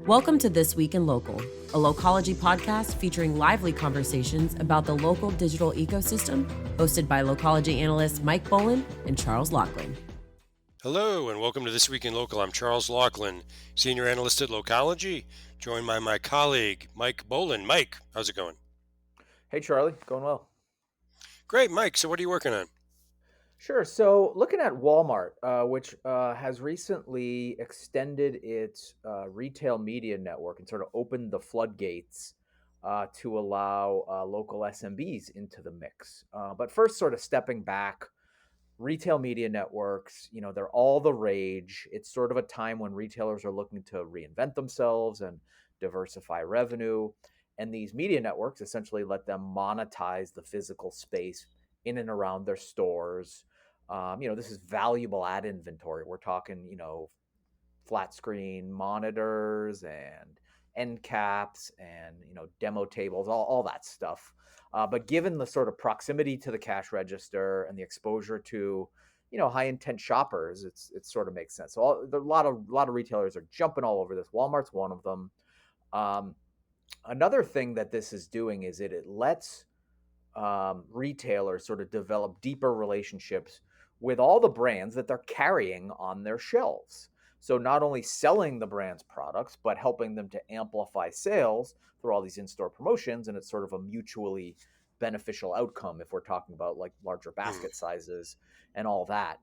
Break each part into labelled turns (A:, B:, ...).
A: Welcome to This Week in Local, a Localogy podcast featuring lively conversations about the local digital ecosystem, hosted by Localogy analysts Mike Boland and Charles Laughlin.
B: Hello and welcome to This Week in Local. I'm Charles Laughlin, Senior Analyst at Localogy, joined by my colleague, Mike Boland. Mike, how's it going?
C: Hey, Charlie, going well.
B: Great, Mike. So what are you working on?
C: Sure. So, looking at Walmart, which has recently extended its retail media network and sort of opened the floodgates to allow local SMBs into the mix. But first, sort of stepping back, retail media networks, they're all the rage. It's sort of a time when retailers are looking to reinvent themselves and diversify revenue. And these media networks essentially let them monetize the physical space in and around their stores. This is valuable ad inventory. We're talking, flat screen monitors and end caps and demo tables, all that stuff. But given the sort of proximity to the cash register and the exposure to high intent shoppers, it sort of makes sense. So a lot of retailers are jumping all over this. Walmart's one of them. Um, Another thing that this is doing is it lets retailers sort of develop deeper relationships with all the brands that they're carrying on their shelves. So not only selling the brand's products, but helping them to amplify sales through all these in-store promotions. And it's sort of a mutually beneficial outcome if we're talking about like larger basket sizes and all that.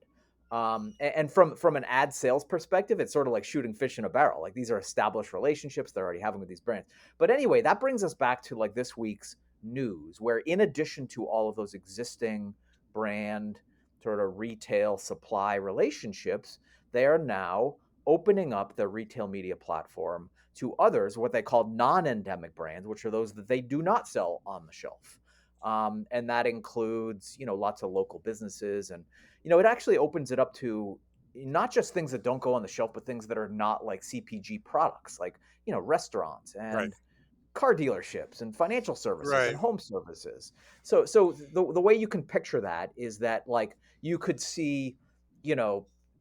C: And from an ad sales perspective, it's sort of like shooting fish in a barrel. Like these are established relationships they're already having with these brands. But anyway, that brings us back to like this week's news, where in addition to all of those existing brand sort of retail supply relationships, they are now opening up their retail media platform to others, what they call non-endemic brands, which are those that they do not sell on the shelf. And that includes, lots of local businesses. And, it actually opens it up to not just things that don't go on the shelf, but things that are not like CPG products, like, restaurants
B: Right,
C: and car dealerships and financial services and
B: right.
C: home services. So the way you can picture that is that like you could see,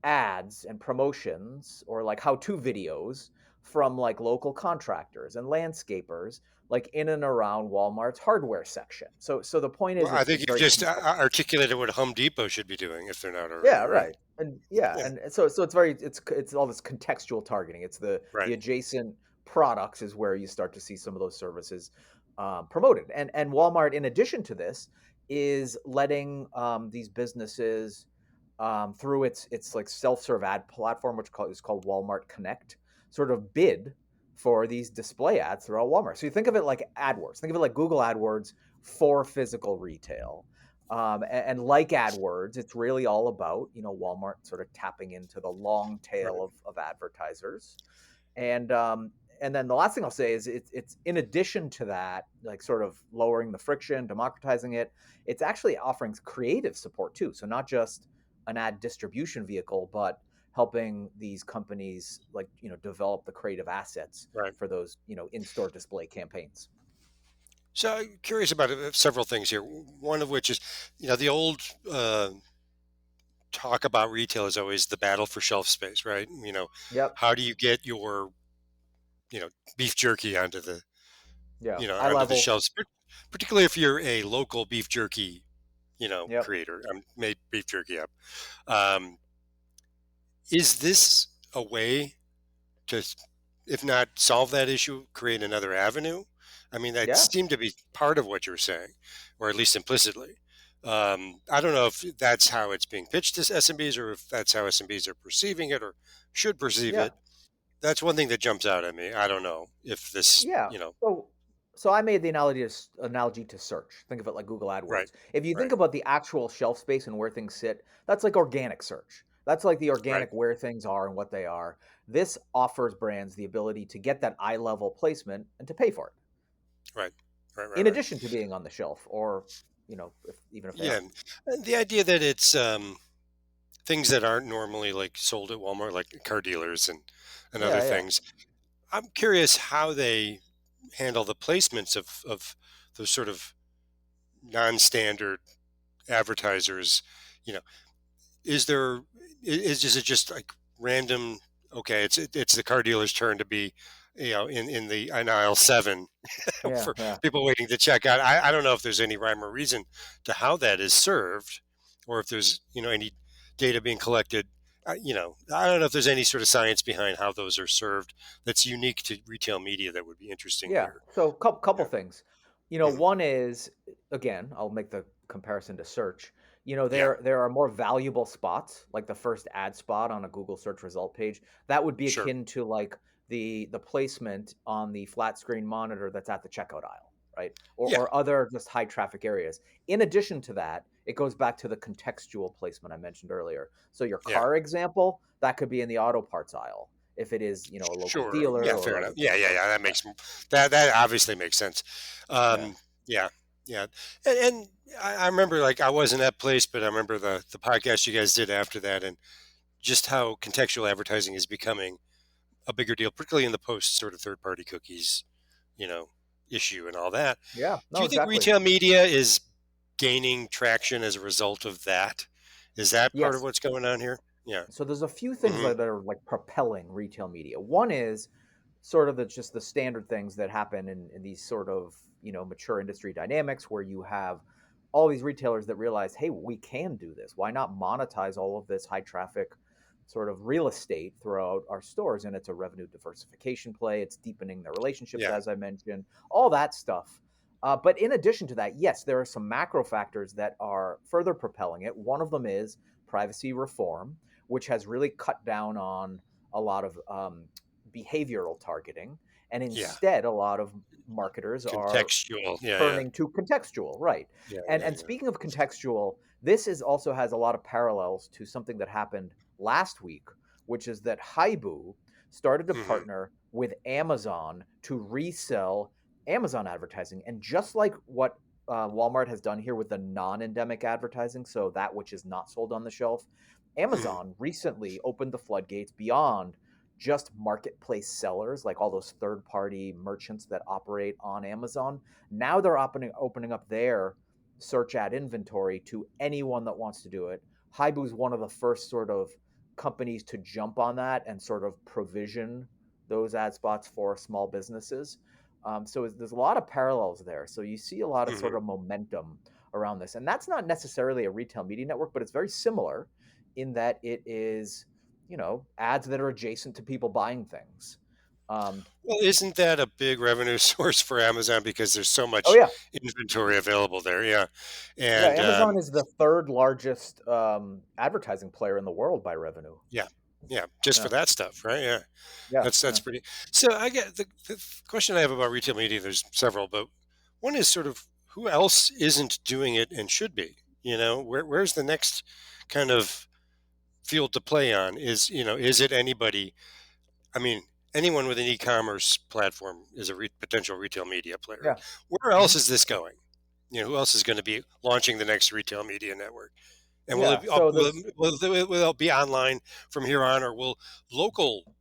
C: ads and promotions or like how-to videos from like local contractors and landscapers like in and around Walmart's hardware section. So the point is
B: Well, I
C: it's
B: think
C: it's
B: you
C: very
B: just
C: simple.
B: articulated what Home Depot should be doing if they're not already,
C: Yeah,
B: right?
C: right. And yeah,
B: Yeah,
C: and so it's all this contextual targeting. It's the
B: right.
C: adjacent products is where you start to see some of those services promoted. And Walmart, in addition to this, is letting these businesses through its like self-serve ad platform, which is called Walmart Connect, sort of bid for these display ads throughout Walmart. So you think of it like AdWords. Think of it like Google AdWords for physical retail. And like AdWords, it's really all about Walmart sort of tapping into the long tail
B: Right.
C: of advertisers, and then the last thing I'll say is it's in addition to that, like sort of lowering the friction, democratizing it. It's actually offering creative support too. So not just an ad distribution vehicle, but helping these companies like develop the creative assets
B: Right.
C: for those in-store display campaigns.
B: So I'm curious about several things here. One of which is, the old talk about retail is always the battle for shelf space, right?
C: Yep.
B: How do you get your, you know, beef jerky
C: Yeah. Eye
B: onto the
C: level.
B: shelves, particularly if you're a local beef jerky,
C: Yep.
B: creator. Made beef jerky up. Um, is this a way to, if not solve that issue, create another avenue? I mean, that
C: Yeah.
B: seemed to be part of what you were saying, or at least implicitly. I don't know if that's how it's being pitched to SMBs or if that's how SMBs are perceiving it or should perceive
C: Yeah.
B: it. That's one thing that jumps out at me. I don't know if this,
C: Yeah. So I made the analogy to search. Think of it like Google
B: right,
C: AdWords. If you think
B: right,
C: about the actual shelf space and where things sit, that's like organic search. That's like the
B: right,
C: organic where things are and what they are. This offers brands the ability to get that eye level placement and to pay for it,
B: right, right, right,
C: in
B: right.
C: addition to being on the shelf, or even if they
B: Yeah,
C: aren't.
B: and the idea that it's things that aren't normally like sold at Walmart, like car dealers and other
C: Yeah, yeah,
B: things. I'm curious how they handle the placements of those sort of non-standard advertisers. You know, is is it just like random? Okay, it's the car dealer's turn to be in aisle 7
C: Yeah,
B: for
C: yeah,
B: people waiting to check out. I don't know if there's any rhyme or reason to how that is served, or if there's any data being collected. I don't know if there's any sort of science behind how those are served that's unique to retail media that would be interesting to
C: yeah.
B: hear.
C: So couple
B: Yeah.
C: things.
B: Hmm.
C: One is, again, I'll make the comparison to search.
B: Yeah.
C: There are more valuable spots, like the first ad spot on a Google search result page. That would be
B: Sure.
C: akin to like the placement on the flat screen monitor that's at the checkout aisle, right?
B: Yeah.
C: Or other just high traffic areas. In addition to that, it goes back to the contextual placement I mentioned earlier. So your
B: Yeah.
C: car example, that could be in the auto parts aisle if it is, a local
B: Sure. Yeah.
C: dealer
B: Fair
C: or
B: enough.
C: other
B: Yeah.
C: things.
B: Yeah.
C: So
B: Yeah. That
C: yeah,
B: makes that obviously makes sense.
C: yeah.
B: Yeah. Yeah. And I remember, like, I wasn't at place, but I remember the podcast you guys did after that, and just how contextual advertising is becoming a bigger deal, particularly in the post sort of third party cookies, you know, issue and all that.
C: Yeah,
B: Do
C: no,
B: you think
C: exactly.
B: retail media is gaining traction as a result of that? Is that part of
C: Yes.
B: what's going on here? Yeah.
C: So there's a few things
B: Hmm.
C: that are like propelling retail media. One is sort of just the standard things that happen in these sort of, mature industry dynamics where you have all these retailers that realize, hey, we can do this. Why not monetize all of this high traffic sort of real estate throughout our stores? And it's a revenue diversification play. It's deepening their relationships,
B: Yeah.
C: as I mentioned, all that stuff. But in addition to that, yes, there are some macro factors that are further propelling it. One of them is privacy reform, which has really cut down on a lot of behavioral targeting. And
B: Yeah.
C: instead, a lot of marketers are
B: Contextual. Yeah. Yeah.
C: turning to contextual, right?
B: Yeah.
C: And
B: Yeah.
C: and
B: Yeah.
C: speaking of contextual, this is also has a lot of parallels to something that happened last week, which is that Haibu started to
B: Hmm.
C: partner with Amazon to resell Amazon advertising. And just like what Walmart has done here with the non-endemic advertising, so that which is not sold on the shelf,
B: Hmm.
C: Amazon recently opened the floodgates beyond just marketplace sellers, like all those third-party merchants that operate on Amazon. Now they're opening up their search ad inventory to anyone that wants to do it. Haibu is one of the first sort of companies to jump on that and sort of provision those ad spots for small businesses. So there's a lot of parallels there. So you see a lot of sort
B: Hmm.
C: of momentum around this, and that's not necessarily a retail media network, but it's very similar in that it is, ads that are adjacent to people buying things. Um,
B: Well, isn't that a big revenue source for Amazon because there's so
C: oh
B: much
C: yeah,
B: inventory available there? Yeah.
C: yeah.
B: And
C: Amazon is the third largest advertising player in the world by revenue.
B: yeah, yeah, just for
C: Yeah,
B: that stuff, right? Yeah.
C: yeah,
B: That's
C: yeah.
B: pretty. So I get the question I have about retail media. There's several, but one is sort of who else isn't doing it and should be. Where's the next kind of field to play on? Is it anybody? I mean, anyone with an e-commerce platform is a potential retail media player.
C: Yeah.
B: Where
C: Mhm.
B: else is this going? Who else is going to be launching the next retail media network? And will
C: Yeah.
B: it be,
C: So there's
B: will it be online from here on, or local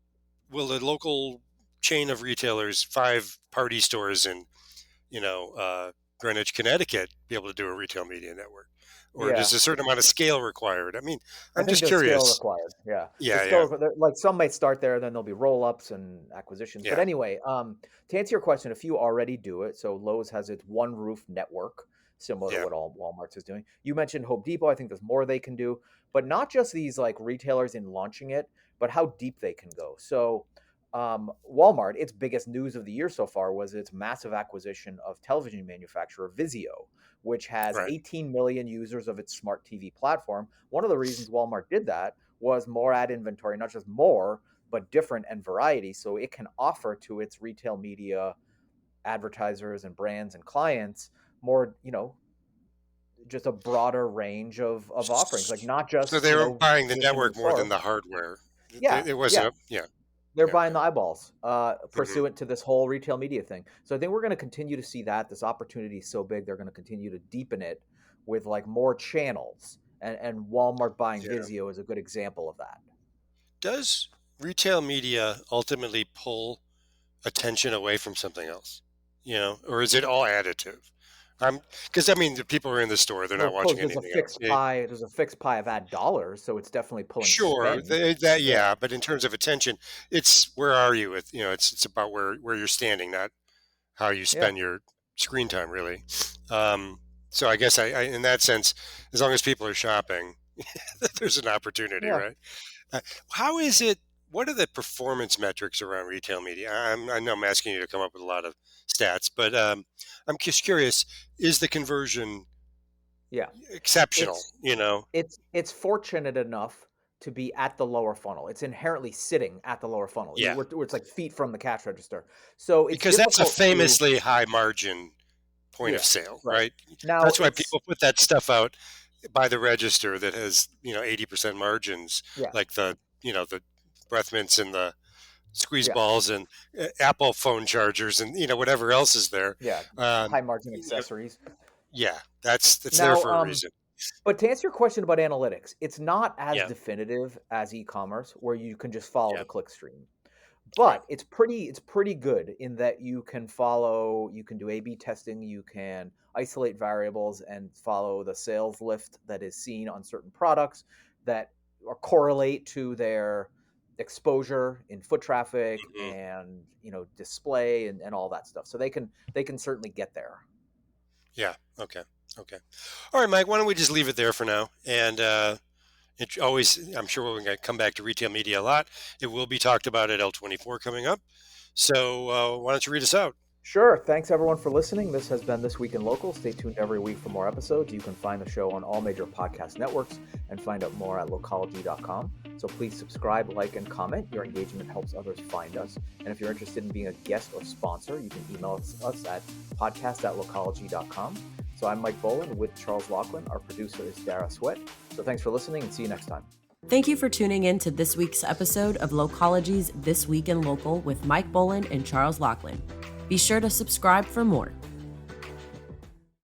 B: will the local chain of retailers, 5 party stores in Greenwich, Connecticut, be able to do a retail media network, or
C: yeah.
B: there's a certain amount of scale required? I mean,
C: I
B: I'm
C: think
B: just
C: there's scale
B: curious.
C: required. Yeah, there's
B: Yeah,
C: scale
B: yeah,
C: required. Like some might start there, then there'll be roll ups and acquisitions. But
B: yeah,
C: anyway, to answer your question, a few already do it. So Lowe's has its one roof network, similar to
B: yeah.
C: what all Walmart's is doing. You mentioned Home Depot. I think there's more they can do, but not just these like retailers in launching it, but how deep they can go. So Walmart, its biggest news of the year so far was its massive acquisition of television manufacturer Vizio, which has
B: Right.
C: 18 million users of its smart TV platform. One of the reasons Walmart did that was more ad inventory, not just more, but different and variety. So it can offer to its retail media advertisers and brands and clients more, just a broader range of offerings, like not
B: So
C: just,
B: they were buying the
C: see it in the
B: network more than
C: store.
B: the hardware.
C: Yeah,
B: It wasn't
C: yeah.
B: a yeah,
C: They're
B: yeah,
C: buying
B: yeah.
C: the eyeballs,
B: Hmm.
C: pursuant to this whole retail media thing. So I think we're going to continue to see that. This opportunity is so big, they're going to continue to deepen it with like more channels. And Walmart buying
B: Yeah.
C: Vizio is a good example of that.
B: Does retail media ultimately pull attention away from something else? Or is it all additive? Because I mean, the people who are in the store, they're
C: Well,
B: not
C: of course,
B: watching anything else.
C: there's a fixed pie of ad dollars, so it's definitely pulling
B: Sure,
C: spend. Yeah,
B: yeah, but in terms of attention, it's where are you with, it's about where you're standing, not how you
C: yeah,
B: spend your screen time, really. Um, so I guess in that sense, as long as people are shopping, there's an opportunity,
C: yeah.
B: right? Uh, how is it? What are the performance metrics around retail media? I know I'm asking you to come up with a lot of stats, but I'm just curious: is the conversion
C: Yeah.
B: exceptional?
C: It's
B: You know,
C: it's fortunate enough to be at the lower funnel. It's inherently sitting at the lower funnel.
B: yeah,
C: Where it's like feet from the cash register. So it's
B: because that's a
C: difficult to
B: famously high margin point of
C: yeah,
B: sale,
C: right.
B: right?
C: Now
B: That's why
C: it's
B: people put that stuff out by the register that has 80% margins,
C: yeah,
B: like the breath mints and the squeeze
C: yeah,
B: balls and Apple phone chargers and whatever else is there.
C: yeah,
B: Um,
C: high margin
B: you know,
C: accessories.
B: yeah, that's there
C: Now,
B: for a reason.
C: but to answer your question about analytics, it's not as
B: Yeah,
C: definitive as e-commerce where you can just follow
B: yeah,
C: the click stream.
B: right.
C: But it's pretty good in that you can do A/B testing, you can isolate variables and follow the sales lift that is seen on certain products that or correlate to their exposure in foot traffic
B: Hmm.
C: and display and all that stuff. So they can certainly get there.
B: Yeah. Okay. Okay. All right, Mike. Why don't we just leave it there for now? And it always, I'm sure we're going to come back to retail media a lot. It will be talked about at L24 coming up. So why don't you read us out?
C: Sure. Thanks everyone for listening. This has been This Week in Local. Stay tuned every week for more episodes. You can find the show on all major podcast networks and find out more at localogy.com. So please subscribe, like, and comment. Your engagement helps others find us. And if you're interested in being a guest or sponsor, you can email us at podcast@localogy.com. So I'm Mike Boland with Charles Laughlin. Our producer is Dara Sweat. So thanks for listening and see you next time.
A: Thank you for tuning in to this week's episode of Localogy's This Week in Local with Mike Boland and Charles Laughlin. Be sure to subscribe for more.